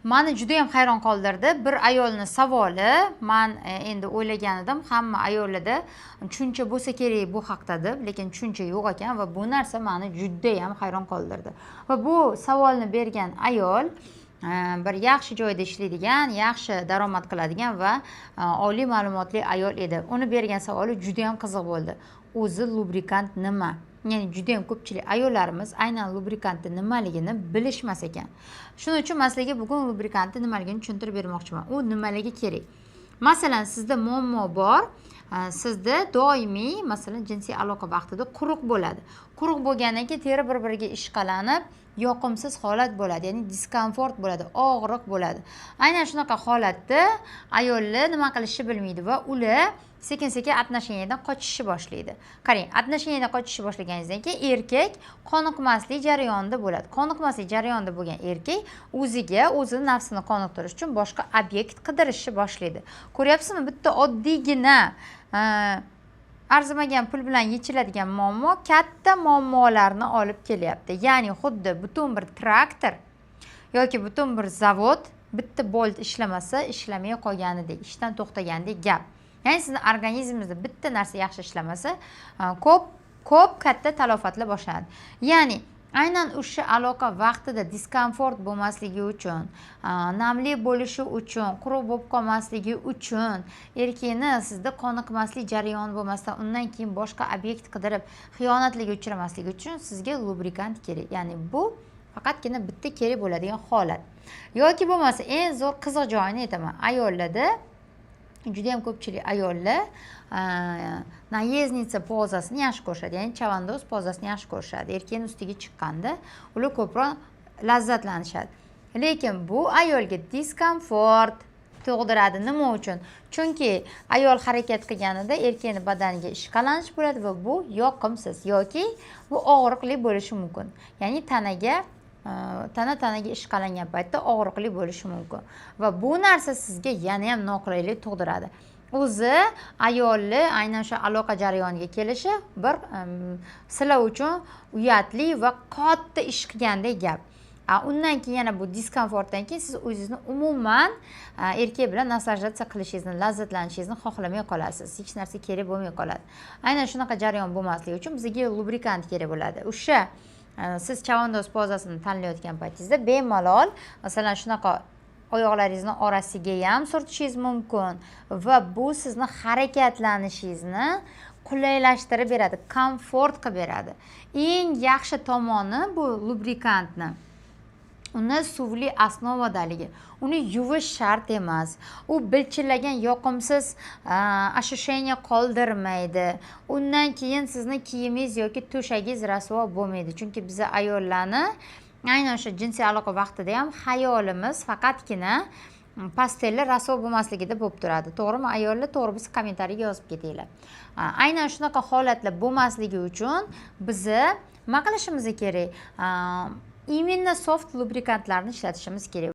Meni juda ham hayron qoldirdi. Bir ayolning savoli, men endi o'ylagan edim, hamma ayollarda tushuncha bo'lsa kerak bu haqda deb, lekin tushuncha yo'q ekan va bu narsa meni juda ham hayron qoldirdi. Va bu savolni bergan ayol bir yaxshi joyda ishlaydigan, yaxshi daromad qiladigan va oliy ma'lumotli ayol edi. Uni bergan savoli juda ham qiziq bo'ldi. O'zi lubrikant nima? Ya'ni juda ham ko'pchilik ayollarimiz aynan lubrikantni nimaligini bilishmas ekan. Shuning uchun men sizlarga bugun lubrikantni nimaligini tushuntirib bermoqchiman. U nimaga kerak? Masalan, sizda muammo bor, sizda doimiy, masalan, jinsiy aloqa vaqtida quruq bo'ladi. Quruq bo'lgandan keyin teri bir-biriga ishqalanib, yoqimsiz holat bo'ladi, ya'ni diskomfort bo'ladi, og'riq bo'ladi. Aynan shunaqa holatda ayollar nima qilishni bilmaydi va ular sekin-sekin отношениyadan qochishni boshlaydi. Qarang, отношениyadan qochishni boshlaganingizdan keyin erkak qoniqmaslik jarayonida bo'ladi. Qoniqmaslik jarayonida bo'lgan erkak o'ziga, o'zining nafsini qoniqtirish uchun boshqa obyekt qidirishni boshlaydi. Ko'ryapsizmi? Bitta oddiygina arzimagan pul bilan yechiladigan muammo katta muammolarni olib kelyapti. Ya'ni xuddi butun bir traktor yoki butun bir zavod bitta bolt ishlamasa, ishlamay qolganidek, ishdan to'xtagandek gap. Ya'ni sizning organizmingizda bitta narsa yaxshi ishlamasa, ko'p katta talofatlar boshlanadi. Ya'ni aynan o'sha aloqa vaqtida diskomfort bo'lmasligi uchun, namli bo'lishi uchun, quruq bo'lib qolmasligi uchun, erkakni sizda qoniqmaslik jarayoni bo'lmasdan undan keyin boshqa obyekt qidirib xiyonatlarga uchramasligi uchun sizga lubrikant kerak. Ya'ni bu faqatgina bitta kerak bo'ladigan holat. Yoki bo'lmasa eng zo'r qiziq joyini aytaman. Ayollarda juda ham ko'pchilik ayollar nayezdnica pozasini yaxshi ko'rishadi, ya'ni chavandoz pozasini yaxshi ko'rishadi. Erkakning ustiga chiqqanda ular ko'proq lazzatlanishadi. Lekin bu ayolga diskomfort tug'diradi. Nima uchun? Chunki ayol harakat qilganida erkakning badaniga ishqalanish bo'ladi va bu yoqimsiz yoki bu og'riqli bo'lishi mumkin. Ya'ni tanaga ishqalangan paytda og'riqli bo'lishi mumkin va bu narsa sizga yana ham noqulaylik tug'diradi. O'zi ayolni aynan o'sha aloqa jarayoniga kelishi bir sizlar uchun uyatli va katta ish qilgandek gap. Undan keyin yana bu diskomfortdan keyin siz o'zingizni umuman erkak bilan naslajasiya qilishingizni, lazzatlanishingizni xohlamay qolasiz. Hech narsa kerak bo'lmay qoladi. Aynan shunaqa jarayon bo'lmasligi uchun bizga lubrikant kerak bo'ladi. O'sha siz chavandoz pozasini tanlayotgan paytingizda bemalol, masalan, shunaqa oyoqlaringizni orasiga ham surtishingiz mumkin va bu sizni harakatlanishingizni qulaylashtirib beradi, komfort qilib beradi. Eng yaxshi tomoni bu lubrikantni uni suvli osnovadaligi. Uni yuvish shart emas. U bilchillagan yoqimsiz ощущение qoldirmaydi. Undan keyin sizning kiyimingiz yoki to'shagingiz rasvo bo'lmaydi. Chunki biz ayollarni aynan o'sha jinsiy aloqa vaqtida ham xayolimiz faqatgina pastellar rasvo bo'lmasligida bo'lib turadi. To'g'rimi ayollar? To'g'ri, biz kommentariyga yozib ketinglar. Aynan shunaqa holatlar bo'lmasligi uchun biz nima qilishimiz kerak? Именно soft lubrikantlarni ishlatishimiz kerak.